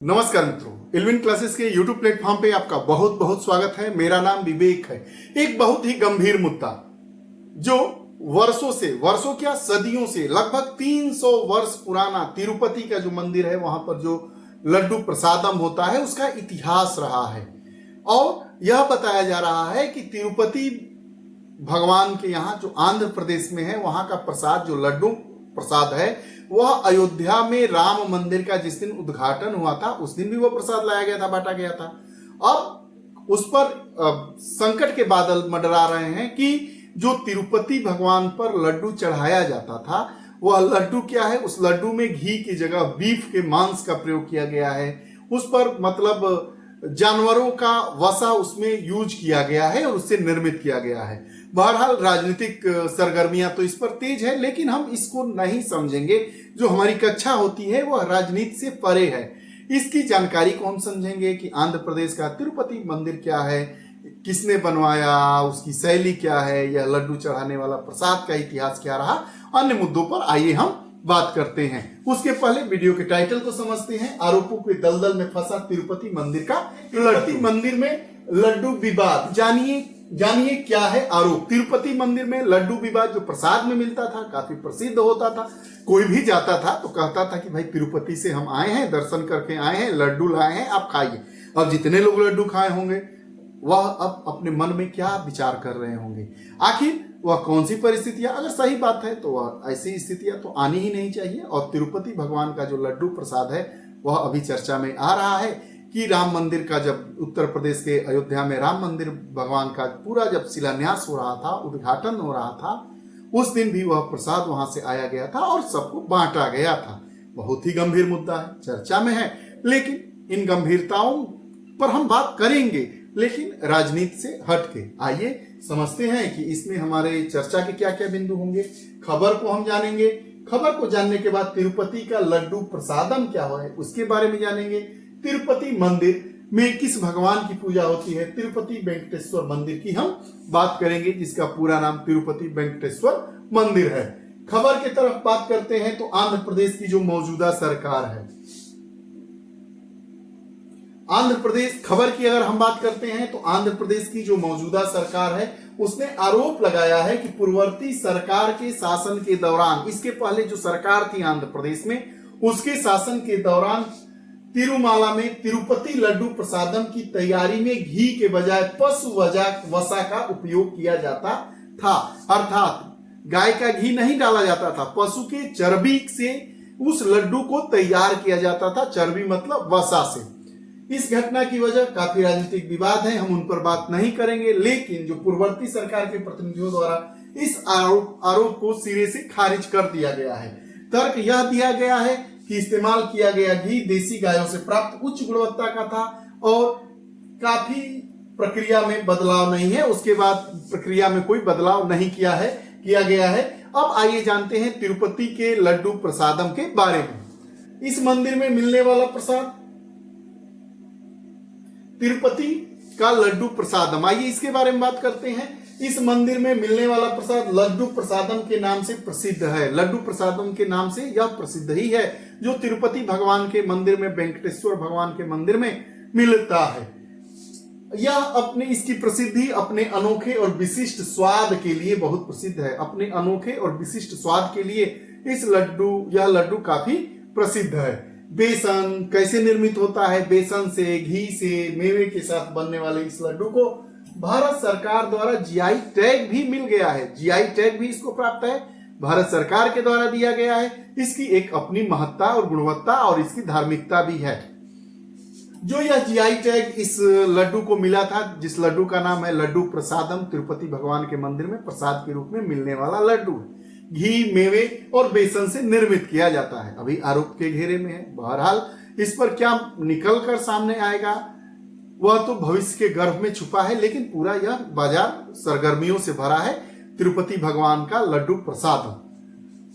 नमस्कार मित्रों, इल्विन क्लासेस के YouTube प्लेटफॉर्म पे आपका बहुत बहुत स्वागत है। मेरा नाम विवेक है। एक बहुत ही गंभीर मुद्दा जो वर्षों क्या सदियों से लगभग 300 वर्ष पुराना तिरुपति का जो मंदिर है, वहां पर जो लड्डू प्रसादम होता है उसका इतिहास रहा है। और यह बताया जा रहा है कि तिरुपति भगवान के यहाँ जो आंध्र प्रदेश में है, वहां का प्रसाद जो लड्डू प्रसाद है वह अयोध्या में राम मंदिर का जिस दिन उद्घाटन हुआ था उस दिन भी वह प्रसाद लाया गया था, बांटा गया था। अब उस पर संकट के बादल मंडरा रहे हैं कि जो तिरुपति भगवान पर लड्डू चढ़ाया जाता था वह लड्डू क्या है, उस लड्डू में घी की जगह बीफ के मांस का प्रयोग किया गया है। उस पर मतलब जानवरों का वसा उसमें यूज किया गया है और उससे निर्मित किया गया है। बहरहाल राजनीतिक सरगर्मियां तो इस पर तेज है, लेकिन हम इसको नहीं समझेंगे। जो हमारी कक्षा होती है वह राजनीति से परे है। इसकी जानकारी को हम समझेंगे कि आंध्र प्रदेश का तिरुपति मंदिर क्या है, किसने बनवाया, उसकी शैली क्या है, यह लड्डू चढ़ाने वाला प्रसाद का इतिहास क्या रहा, अन्य मुद्दों पर आइए हम बात करते हैं। उसके पहले वीडियो के टाइटल को समझते हैं। आरोपों के दलदल में फंसा तिरुपति मंदिर का लड्डू। मंदिर में लड्डू विवाद, जानिए क्या है आरोप। तिरुपति मंदिर में लड्डू विवाद जो प्रसाद में मिलता था काफी प्रसिद्ध होता था। कोई भी जाता था तो कहता था कि भाई तिरुपति से हम आए हैं, दर्शन करके आए हैं, लड्डू लाए हैं, आप खाइए। अब जितने लोग लड्डू खाए होंगे वह अब अपने मन में क्या विचार कर रहे होंगे, आखिर वह कौन सी परिस्थितियां, अगर सही बात है तो वह ऐसी स्थितियां तो आनी ही नहीं चाहिए। और तिरुपति भगवान का जो लड्डू प्रसाद है वह अभी चर्चा में आ रहा है कि राम मंदिर का जब उत्तर प्रदेश के अयोध्या में राम मंदिर भगवान का पूरा जब शिलान्यास हो रहा था, उद्घाटन हो रहा था, उस दिन भी वह प्रसाद वहां से आया गया था और सबको बांटा गया था। बहुत ही गंभीर मुद्दा है, चर्चा में है, लेकिन इन गंभीरताओं पर हम बात करेंगे, लेकिन राजनीति से हटके। आइए समझते हैं कि इसमें हमारे चर्चा के क्या क्या बिंदु होंगे। खबर को हम जानेंगे। खबर को जानने के बाद तिरुपति का लड्डू प्रसादम क्या है उसके बारे में जानेंगे। तिरुपति मंदिर में किस भगवान की पूजा होती है, तिरुपति वेंकटेश्वर मंदिर की हम बात करेंगे, जिसका पूरा नाम तिरुपति वेंकटेश्वर मंदिर है। खबर की तरफ बात करते हैं तो आंध्र प्रदेश की जो मौजूदा सरकार है, आंध्र प्रदेश, खबर की अगर हम बात करते हैं तो आंध्र प्रदेश की जो मौजूदा सरकार है उसने आरोप लगाया है कि पूर्ववर्ती सरकार के शासन के दौरान, इसके पहले जो सरकार थी आंध्र प्रदेश में, उसके शासन के दौरान तिरुमाला में तिरुपति लड्डू प्रसादम की तैयारी में घी के बजाय पशु वसा का उपयोग किया जाता था। अर्थात गाय का घी नहीं डाला जाता था, पशु के चर्बी से उस लड्डू को तैयार किया जाता था। चर्बी मतलब वसा से। इस घटना की वजह काफी राजनीतिक विवाद है, हम उन पर बात नहीं करेंगे, लेकिन जो पूर्ववर्ती सरकार के प्रतिनिधियों द्वारा इस आरोप को सिरे से खारिज कर दिया गया है। तर्क यह दिया गया है कि इस्तेमाल किया गया घी देसी गायों से प्राप्त उच्च गुणवत्ता का था और काफी प्रक्रिया में बदलाव नहीं है। उसके बाद प्रक्रिया में कोई बदलाव नहीं किया गया है। अब आइए जानते हैं तिरुपति के लड्डू प्रसादम के बारे में। इस मंदिर में मिलने वाला प्रसाद तिरुपति का लड्डू प्रसादम, आइए इसके बारे में बात करते हैं। इस मंदिर में मिलने वाला प्रसाद लड्डू प्रसादम के नाम से प्रसिद्ध है। लड्डू प्रसादम के नाम से यह प्रसिद्ध ही है, जो तिरुपति भगवान के मंदिर में, वेंकटेश्वर भगवान के मंदिर में मिलता है। यह इसकी प्रसिद्धि अपने अनोखे और विशिष्ट स्वाद के लिए बहुत प्रसिद्ध है। अपने अनोखे और विशिष्ट स्वाद के लिए यह लड्डू काफी प्रसिद्ध है। बेसन कैसे निर्मित होता है, बेसन से, घी से, मेवे के साथ बनने वाले इस लड्डू को भारत सरकार द्वारा जीआई टैग भी मिल गया है। जीआई टैग भी इसको प्राप्त है, भारत सरकार के द्वारा दिया गया है। इसकी एक अपनी महत्ता और गुणवत्ता और इसकी धार्मिकता भी है। जो यह जीआई टैग इस लड्डू को मिला था, जिस लड्डू का नाम है लड्डू प्रसादम, तिरुपति भगवान के मंदिर में प्रसाद के रूप में मिलने वाला लड्डू है। घी, मेवे और बेसन से निर्मित किया जाता है। अभी आरोप के घेरे में है। बहरहाल इस पर क्या निकल कर सामने आएगा वह तो भविष्य के गर्भ में छुपा है, लेकिन पूरा यह बाजार सरगर्मियों से भरा है। तिरुपति भगवान का लड्डू प्रसादम,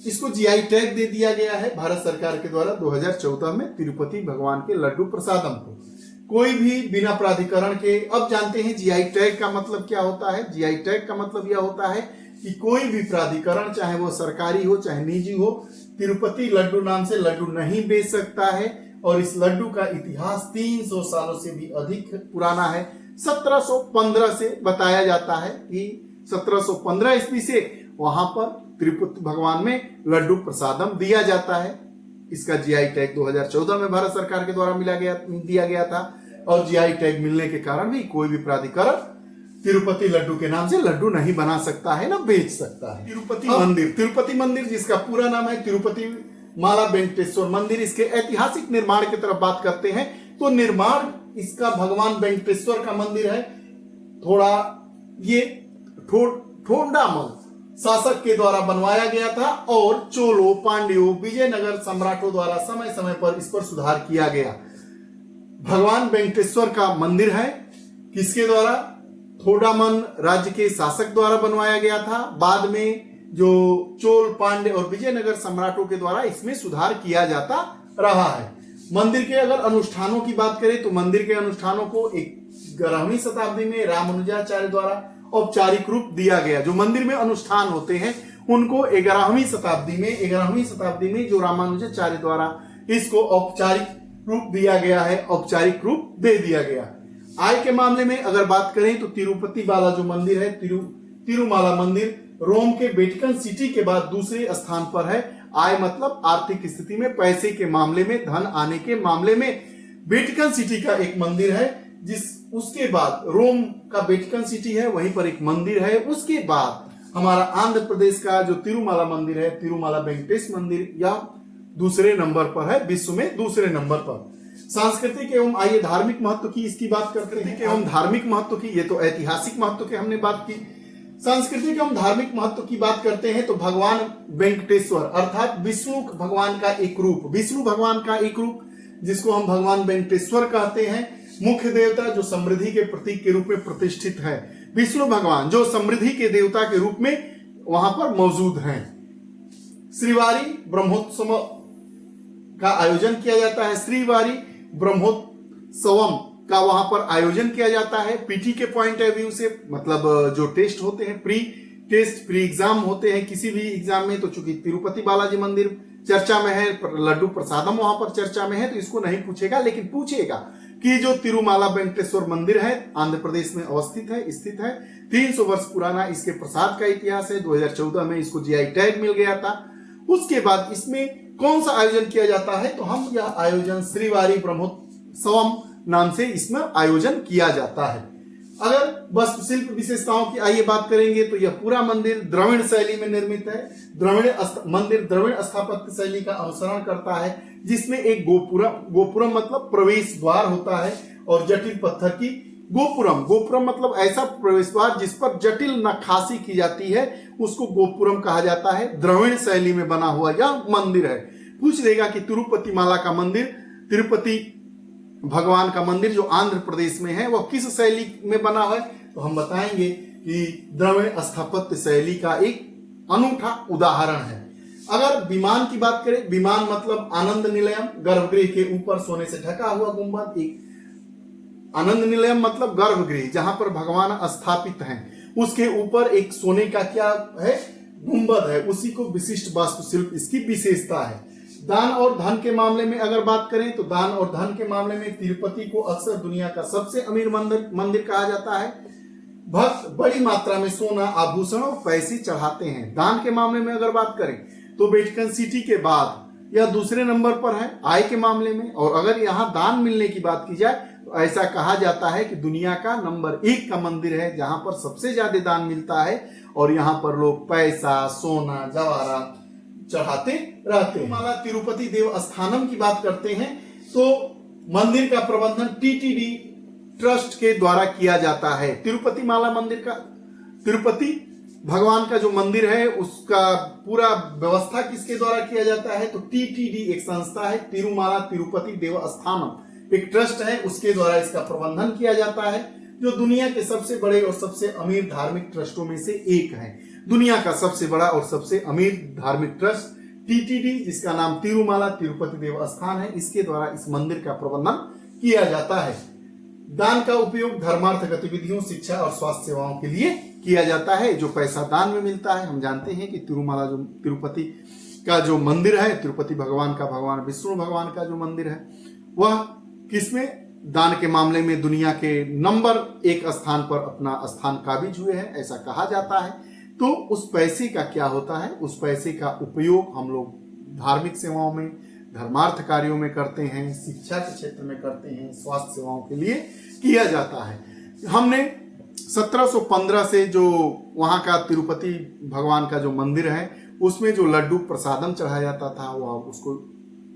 इसको जीआई टैग दे दिया गया है भारत सरकार के द्वारा 2014 में तिरुपति भगवान के लड्डू प्रसादम को। कोई भी बिना प्राधिकरण के, अब जानते हैं जीआई टैग का मतलब क्या होता है। जीआई टैग का मतलब यह होता है कि कोई भी प्राधिकरण, चाहे वो सरकारी हो चाहे निजी हो, तिरुपति लड्डू नाम से लड्डू नहीं बेच सकता है और इस लड्डू का इतिहास 300 सालों से भी अधिक पुराना है। 1715 से बताया जाता है कि 1715 ईस्वी से वहां पर तिरुपति भगवान में लड्डू प्रसादम दिया जाता है। इसका जीआई टैग 2014 में भारत सरकार के द्वारा दिया गया था और जीआई टैग मिलने के कारण भी कोई भी प्राधिकरण तिरुपति लड्डू के नाम से लड्डू नहीं बना सकता है, ना बेच सकता है। तिरुपति मंदिर जिसका पूरा नाम है तिरुपति माला वेंकटेश्वर मंदिर, इसके ऐतिहासिक निर्माण की तरफ बात करते हैं तो निर्माण इसका भगवान वेंकटेश्वर का मंदिर है। थोड़ा ये ठोंडामल शासक के द्वारा बनवाया गया था और चोलों, पांड्यों, विजयनगर सम्राटों द्वारा समय समय पर इस पर सुधार किया गया। भगवान वेंकटेश्वर का मंदिर है, किसके द्वारा? थोडामन राज्य के शासक द्वारा बनवाया गया था। बाद में जो चोल, पांड्य और विजयनगर सम्राटों के द्वारा इसमें सुधार किया जाता रहा है। मंदिर के अगर अनुष्ठानों की बात करें तो मंदिर के अनुष्ठानों को 11वीं शताब्दी में रामानुजाचार्य द्वारा औपचारिक रूप दिया गया। जो मंदिर में अनुष्ठान होते हैं उनको 11वीं शताब्दी में जो रामानुजाचार्य द्वारा इसको औपचारिक रूप दिया गया है, औपचारिक रूप दे दिया गया। आय के मामले में अगर बात करें तो तिरुपति वाला जो मंदिर है, तिरुमाला मंदिर रोम के वेटिकन सिटी के बाद दूसरे स्थान पर है। आय मतलब आर्थिक स्थिति में, पैसे के मामले में, धन आने के मामले में वेटिकन सिटी का एक मंदिर है। उसके बाद रोम का वेटिकन सिटी है, वहीं पर एक मंदिर है। उसके बाद हमारा आंध्र प्रदेश का जो तिरुमाला मंदिर है, तिरुमाला वेंकटेश मंदिर, यह दूसरे नंबर पर है, विश्व में दूसरे नंबर पर। सांस्कृतिक एवं आइए धार्मिक महत्व की इसकी बात करते हैं एवं धार्मिक महत्व की। ये तो ऐतिहासिक महत्व की हमने बात की। सांस्कृतिक एवं धार्मिक महत्व की बात करते हैं तो भगवान वेंकटेश्वर अर्थात विष्णु भगवान का एक रूप जिसको हम भगवान वेंकटेश्वर कहते हैं, मुख्य देवता जो समृद्धि के प्रतीक के रूप में प्रतिष्ठित है। विष्णु भगवान जो समृद्धि के देवता के रूप में वहां पर मौजूद हैं। श्रीवारी ब्रह्मोत्सव का आयोजन किया जाता है। श्रीवारी ब्रह्मोत्सवम का वहां पर आयोजन किया जाता है। पीटी के पॉइंट ऑफ व्यू से, मतलब जो टेस्ट होते हैं, प्री एग्जाम होते हैं किसी भी एग्जाम में, तो चूंकि तिरुपति बालाजी मंदिर चर्चा में है, लड्डू प्रसादम वहां पर चर्चा में है, तो इसको नहीं पूछेगा, लेकिन पूछेगा कि जो तिरुमाला वेंकटेश्वर मंदिर है आंध्र प्रदेश में स्थित है 300 वर्ष पुराना इसके प्रसाद का इतिहास है। 2014 में इसको जीआई टैग मिल गया था। उसके बाद इसमें कौन सा आयोजन किया जाता है तो हम यह आयोजन श्रीवारी ब्रह्मोत्सवम नाम से इसमें आयोजन किया जाता है। अगर वास्तुशिल्प विशेषताओं की आइए बात करेंगे तो यह पूरा मंदिर द्रविड़ शैली में निर्मित है। मंदिर द्रविड़ स्थापत्य शैली का अनुसरण करता है, जिसमें एक गोपुरम मतलब प्रवेश द्वार होता है और जटिल पत्थर की गोपुरम मतलब ऐसा प्रवेश द्वार जिस पर जटिल नक्काशी की जाती है, उसको गोपुरम कहा जाता है। द्रविड़ शैली में बना हुआ यह मंदिर है। पूछ देगा कि तिरुपति माला का मंदिर, तिरुपति भगवान का मंदिर जो आंध्र प्रदेश में है, वह किस शैली में बना है, तो हम बताएंगे कि द्रविड़ स्थापत्य शैली का एक अनूठा उदाहरण है। अगर विमान की बात करें, विमान मतलब आनंद निलयम, गर्भगृह के ऊपर सोने से ढका हुआ गुंबद। एक आनंद निलयम मतलब गर्भगृह जहां पर भगवान स्थापित हैं, उसके ऊपर एक सोने का क्या है, गुंबद है। उसी को विशिष्ट वास्तुशिल्प इसकी विशेषता है। दान और धन के मामले में अगर बात करें तो दान और धन के मामले में तिरुपति को अक्सर दुनिया का सबसे अमीर मंदिर कहा जाता है। भक्त बड़ी मात्रा में सोना, आभूषण और पैसे चढ़ाते हैं। दान के मामले में अगर बात करें तो वेटिकन सिटी के बाद यह दूसरे नंबर पर है आय के मामले में। और अगर यहाँ दान मिलने की बात की जाए तो ऐसा कहा जाता है कि दुनिया का नंबर 1 का मंदिर है जहां पर सबसे ज्यादा दान मिलता है और यहाँ पर लोग पैसा, सोना, जवाहरात चढ़ाते रहते हैं। माला तिरुपति देवस्थानम की बात करते हैं तो मंदिर का प्रबंधन टीटीडी ट्रस्ट के द्वारा किया जाता है। तिरुपति माला मंदिर का, तिरुपति भगवान का जो मंदिर है उसका पूरा व्यवस्था किसके द्वारा किया जाता है तो टीटीडी एक संस्था है, तिरुमाला तिरुपति देवस्थानम एक ट्रस्ट है, उसके द्वारा इसका प्रबंधन किया जाता है, जो दुनिया के सबसे बड़े और सबसे अमीर धार्मिक ट्रस्टों में से एक है। दुनिया का सबसे बड़ा और सबसे अमीर धार्मिक ट्रस्ट टीटीडी, जिसका नाम तिरुमाला तिरुपति देवस्थान है, इसके द्वारा इस मंदिर का प्रबंधन किया जाता है। दान का उपयोग धर्मार्थ गतिविधियों, शिक्षा और स्वास्थ्य सेवाओं के लिए किया जाता है। जो पैसा दान में मिलता है, हम जानते हैं कि तिरुमाला तिरुपति का जो मंदिर है, तिरुपति भगवान का, भगवान विष्णु भगवान का जो मंदिर है, वह किसमें दान के मामले में दुनिया के नंबर 1 स्थान पर अपना स्थान काबिज हुए हैं, ऐसा कहा जाता है। तो उस पैसे का क्या होता है, उस पैसे का उपयोग हम लोग धार्मिक सेवाओं में, धर्मार्थ कार्यों में करते हैं, शिक्षा के क्षेत्र में करते हैं, स्वास्थ्य सेवाओं के लिए किया जाता है। हमने 1715 से जो वहाँ का तिरुपति भगवान का जो मंदिर है उसमें जो लड्डू प्रसादम चढ़ाया जाता था, वह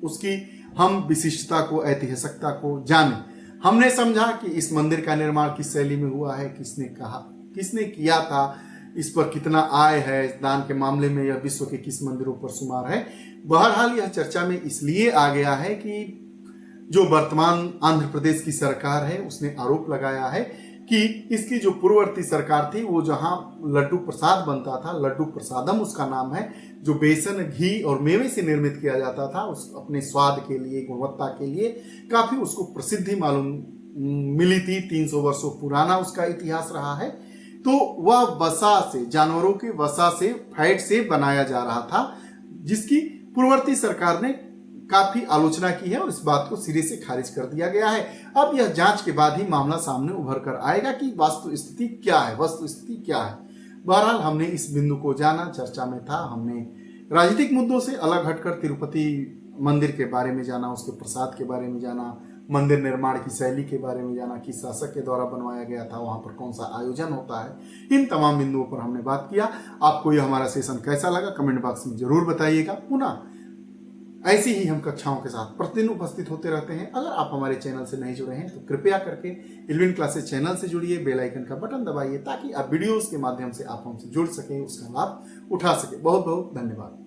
उसकी हम विशिष्टता को, ऐतिहासिकता को जाने। हमने समझा कि इस मंदिर का निर्माण किस शैली में हुआ है, किसने किया था, इस पर कितना आय है, दान के मामले में यह विश्व के किस मंदिरों पर शुमार है। बहरहाल यह चर्चा में इसलिए आ गया है कि जो वर्तमान आंध्र प्रदेश की सरकार है उसने आरोप लगाया है कि इसकी जो पूर्ववर्ती सरकार थी, वो जहां लड्डू प्रसाद बनता था, लड्डू प्रसादम उसका नाम है, जो बेसन, घी और मेवे से निर्मित किया जाता था, उस अपने स्वाद के लिए, गुणवत्ता के लिए काफी उसको प्रसिद्धि मालूम मिली थी। 300 वर्षों पुराना उसका इतिहास रहा है। तो वह वसा से, जानवरों के वसा से, फैट से बनाया जा रहा था, जिसकी पूर्ववर्ती सरकार ने काफी आलोचना की है और इस बात को सिरे से खारिज कर दिया गया है। अब यह जांच के बाद ही मामला सामने उभर कर आएगा कि वस्तु स्थिति क्या है। बहरहाल हमने इस बिंदु को जाना, चर्चा में था। हमने राजनीतिक मुद्दों से अलग हटकर तिरुपति मंदिर के बारे में जाना, उसके प्रसाद के बारे में जाना, मंदिर निर्माण की शैली के बारे में जाना, किस शासक के द्वारा बनवाया गया था, वहां पर कौन सा आयोजन होता है। इन तमाम बिंदुओं पर हमने बात किया। आपको यह हमारा सेशन कैसा लगा कमेंट बॉक्स में जरूर बताइएगा। पुनः ऐसी ही हम कक्षाओं के साथ प्रतिदिन उपस्थित होते रहते हैं। अगर आप हमारे चैनल से नहीं जुड़े हैं तो कृपया करके इल्विन क्लासेस चैनल से जुड़िए, बेल आइकन का बटन दबाइए ताकि आप वीडियोस के माध्यम से आप हमसे जुड़ सकें, उसका लाभ उठा सकें। बहुत बहुत धन्यवाद।